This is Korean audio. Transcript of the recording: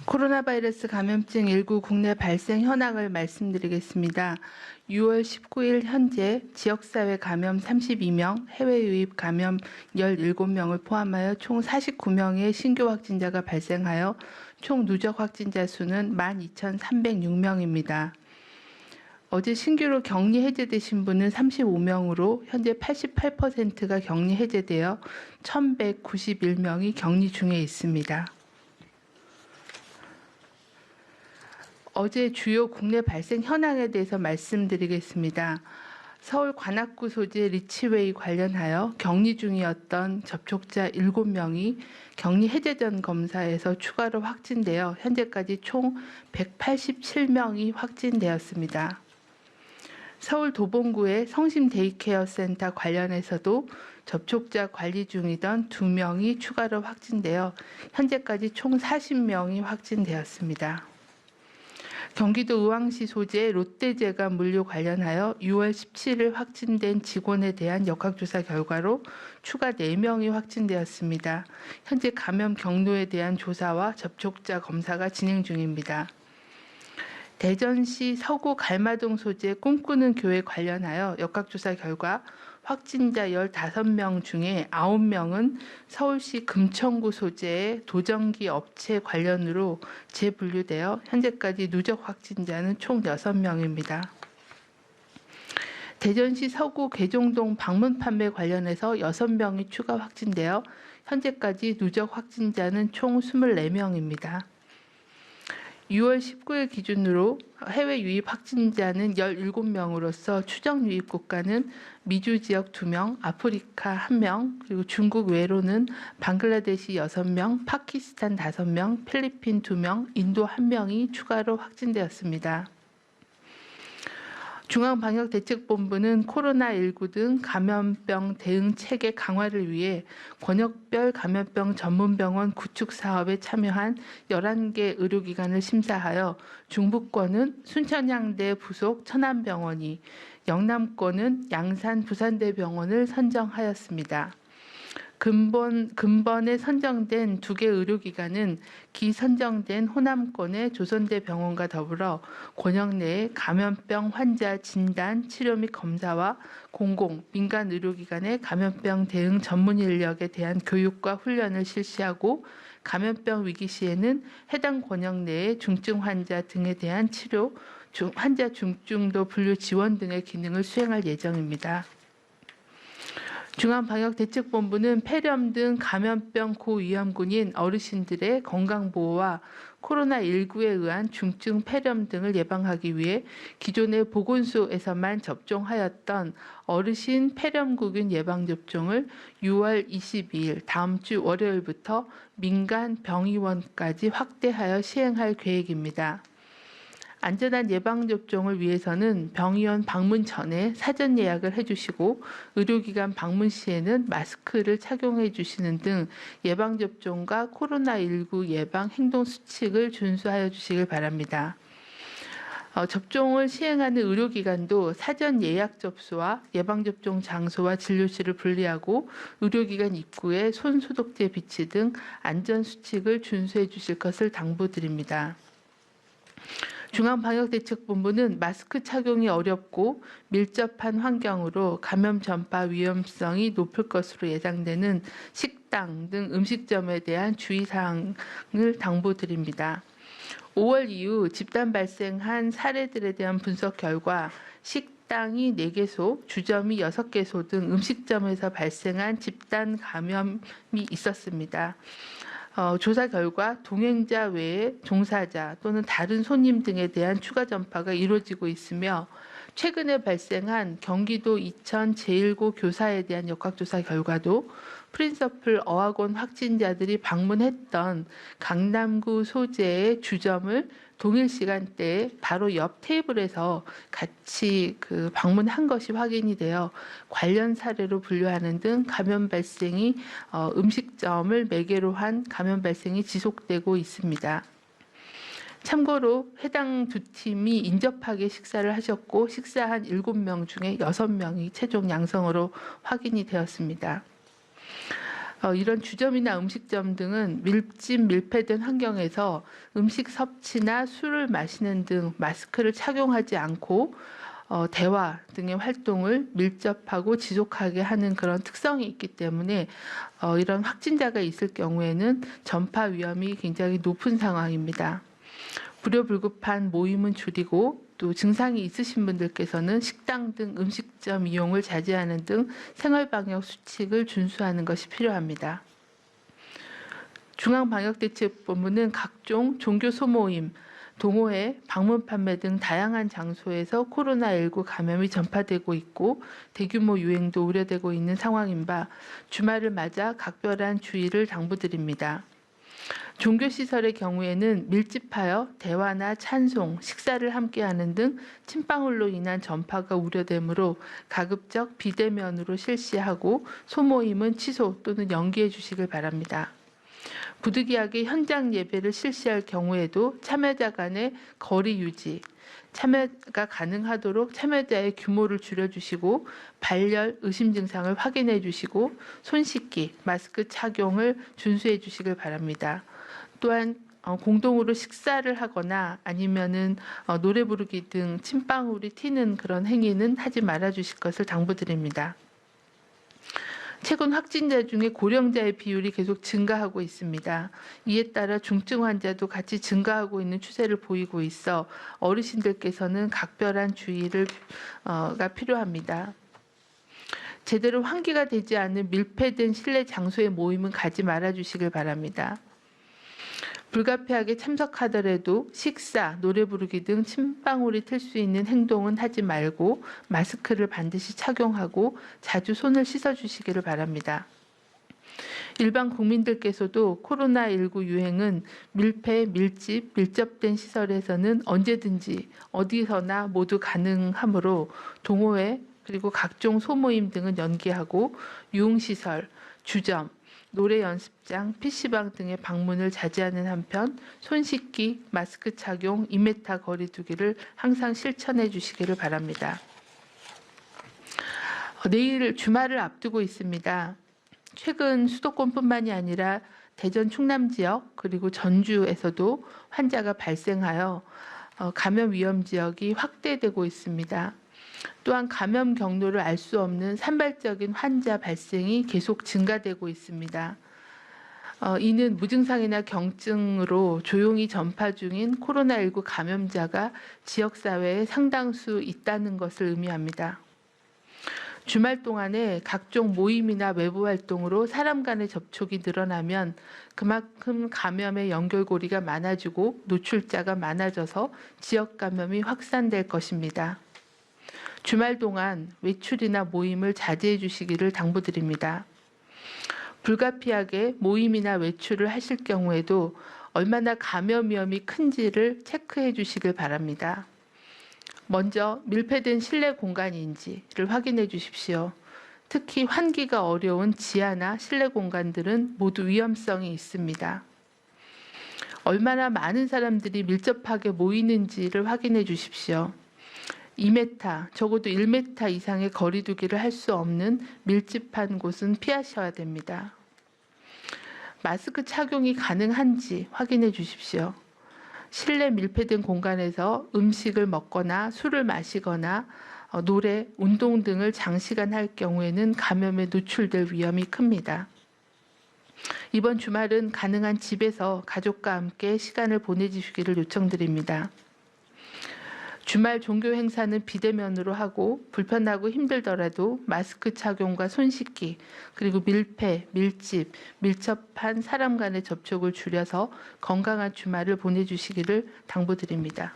코로나 바이러스 감염증 19 국내 발생 현황을 말씀드리겠습니다. 6월 19일 현재 지역사회 감염 32명, 해외 유입 감염 17명을 포함하여 총 49명의 신규 확진자가 발생하여 총 누적 확진자 수는 12,306명입니다. 어제 신규로 격리 해제되신 분은 35명으로 현재 88%가 격리 해제되어 1,191명이 격리 중에 있습니다. 어제 주요 국내 발생 현황에 대해서 말씀드리겠습니다. 서울 관악구 소재 리치웨이 관련하여 격리 중이었던 접촉자 7명이 격리 해제 전 검사에서 추가로 확진되어 현재까지 총 187명이 확진되었습니다. 서울 도봉구의 성심 데이케어 센터 관련해서도 접촉자 관리 중이던 2명이 추가로 확진되어 현재까지 총 40명이 확진되었습니다. 경기도 의왕시 소재 롯데제과 물류 관련하여 6월 17일 확진된 직원에 대한 역학조사 결과로 추가 4명이 확진되었습니다. 현재 감염 경로에 대한 조사와 접촉자 검사가 진행 중입니다. 대전시 서구 갈마동 소재 꿈꾸는 교회 관련하여 역학조사 결과 확진자 15명 중에 9명은 서울시 금천구 소재의 도전기 업체 관련으로 재분류되어 현재까지 누적 확진자는 총 6명입니다. 대전시 서구 계종동 방문 판매 관련해서 6명이 추가 확진되어 현재까지 누적 확진자는 총 24명입니다. 6월 19일 기준으로 해외 유입 확진자는 17명으로서 추정 유입 국가는 미주 지역 2명, 아프리카 1명, 그리고 중국 외로는 방글라데시 6명, 파키스탄 5명, 필리핀 2명, 인도 1명이 추가로 확진되었습니다. 중앙방역대책본부는 코로나19 등 감염병 대응 체계 강화를 위해 권역별 감염병 전문병원 구축 사업에 참여한 11개 의료기관을 심사하여 중부권은 순천향대 부속 천안병원이, 영남권은 양산 부산대병원을 선정하였습니다. 근본에 선정된 2개 의료기관은 기선정된 호남권의 조선대병원과 더불어 권역 내의 감염병 환자 진단, 치료 및 검사와 공공, 민간 의료기관의 감염병 대응 전문 인력에 대한 교육과 훈련을 실시하고 감염병 위기 시에는 해당 권역 내의 중증 환자 등에 대한 치료, 환자 중증도 분류 지원 등의 기능을 수행할 예정입니다. 중앙방역대책본부는 폐렴 등 감염병 고위험군인 어르신들의 건강보호와 코로나19에 의한 중증 폐렴 등을 예방하기 위해 기존의 보건소에서만 접종하였던 어르신 폐렴구균 예방접종을 6월 22일 다음 주 월요일부터 민간 병의원까지 확대하여 시행할 계획입니다. 안전한 예방접종을 위해서는 병의원 방문 전에 사전 예약을 해주시고 의료기관 방문 시에는 마스크를 착용해 주시는 등 예방접종과 코로나19 예방 행동수칙을 준수하여 주시길 바랍니다. 접종을 시행하는 의료기관도 사전 예약 접수와 예방접종 장소와 진료실을 분리하고 의료기관 입구에 손소독제 비치 등 안전수칙을 준수해 주실 것을 당부드립니다. 중앙방역대책본부는 마스크 착용이 어렵고 밀접한 환경으로 감염 전파 위험성이 높을 것으로 예상되는 식당 등 음식점에 대한 주의사항을 당부드립니다. 5월 이후 집단 발생한 사례들에 대한 분석 결과 식당이 4개소, 주점이 6개소 등 음식점에서 발생한 집단 감염이 있었습니다. 조사 결과 동행자 외에 종사자 또는 다른 손님 등에 대한 추가 전파가 이루어지고 있으며 최근에 발생한 경기도 이천 제1고 교사에 대한 역학조사 결과도 프린서플 어학원 확진자들이 방문했던 강남구 소재의 주점을 동일 시간대에 바로 옆 테이블에서 같이 방문한 것이 확인이 되어 관련 사례로 분류하는 등 감염 발생이 음식점을 매개로 한 감염 발생이 지속되고 있습니다. 참고로 해당 2팀이 인접하게 식사를 하셨고 식사한 7명 중에 6명이 최종 양성으로 확인이 되었습니다. 이런 주점이나 음식점 등은 밀집, 밀폐된 환경에서 음식 섭취나 술을 마시는 등 마스크를 착용하지 않고 대화 등의 활동을 밀접하고 지속하게 하는 그런 특성이 있기 때문에 이런 확진자가 있을 경우에는 전파 위험이 굉장히 높은 상황입니다. 불효불급한 모임은 줄이고 또 증상이 있으신 분들께서는 식당 등 음식점 이용을 자제하는 등 생활방역 수칙을 준수하는 것이 필요합니다. 중앙방역대책본부는 각종 종교 소모임, 동호회, 방문 판매 등 다양한 장소에서 코로나19 감염이 전파되고 있고 대규모 유행도 우려되고 있는 상황인 바 주말을 맞아 각별한 주의를 당부드립니다. 종교시설의 경우에는 밀집하여 대화나 찬송, 식사를 함께하는 등 침방울로 인한 전파가 우려되므로 가급적 비대면으로 실시하고 소모임은 취소 또는 연기해 주시길 바랍니다. 부득이하게 현장 예배를 실시할 경우에도 참여자 간의 거리 유지, 참여가 가능하도록 참여자의 규모를 줄여주시고 발열, 의심 증상을 확인해 주시고 손 씻기, 마스크 착용을 준수해 주시길 바랍니다. 또한 공동으로 식사를 하거나 아니면은 노래 부르기 등 침방울이 튀는 그런 행위는 하지 말아 주실 것을 당부드립니다. 최근 확진자 중에 고령자의 비율이 계속 증가하고 있습니다. 이에 따라 중증 환자도 같이 증가하고 있는 추세를 보이고 있어 어르신들께서는 각별한 주의가 필요합니다. 제대로 환기가 되지 않은 밀폐된 실내 장소의 모임은 가지 말아 주시길 바랍니다. 불가피하게 참석하더라도 식사, 노래 부르기 등 침방울이 튈 수 있는 행동은 하지 말고 마스크를 반드시 착용하고 자주 손을 씻어주시기를 바랍니다. 일반 국민들께서도 코로나19 유행은 밀폐, 밀집, 밀접된 시설에서는 언제든지 어디서나 모두 가능하므로 동호회 그리고 각종 소모임 등은 연기하고 유흥시설, 주점, 노래 연습장, PC방 등의 방문을 자제하는 한편 손 씻기, 마스크 착용, 2m 거리 두기를 항상 실천해 주시기를 바랍니다. 내일 주말을 앞두고 있습니다. 최근 수도권뿐만이 아니라 대전 충남 지역 그리고 전주에서도 환자가 발생하여 감염 위험 지역이 확대되고 있습니다. 또한 감염 경로를 알 수 없는 산발적인 환자 발생이 계속 증가되고 있습니다. 이는 무증상이나 경증으로 조용히 전파 중인 코로나19 감염자가 지역사회에 상당수 있다는 것을 의미합니다. 주말 동안에 각종 모임이나 외부 활동으로 사람 간의 접촉이 늘어나면 그만큼 감염의 연결고리가 많아지고 노출자가 많아져서 지역 감염이 확산될 것입니다. 주말 동안 외출이나 모임을 자제해 주시기를 당부드립니다. 불가피하게 모임이나 외출을 하실 경우에도 얼마나 감염 위험이 큰지를 체크해 주시길 바랍니다. 먼저 밀폐된 실내 공간인지를 확인해 주십시오. 특히 환기가 어려운 지하나 실내 공간들은 모두 위험성이 있습니다. 얼마나 많은 사람들이 밀접하게 모이는지를 확인해 주십시오. 2m, 적어도 1m 이상의 거리 두기를 할 수 없는 밀집한 곳은 피하셔야 됩니다. 마스크 착용이 가능한지 확인해 주십시오. 실내 밀폐된 공간에서 음식을 먹거나 술을 마시거나 노래, 운동 등을 장시간 할 경우에는 감염에 노출될 위험이 큽니다. 이번 주말은 가능한 집에서 가족과 함께 시간을 보내주시기를 요청드립니다. 주말 종교 행사는 비대면으로 하고 불편하고 힘들더라도 마스크 착용과 손 씻기 그리고 밀폐, 밀집, 밀접한 사람 간의 접촉을 줄여서 건강한 주말을 보내주시기를 당부드립니다.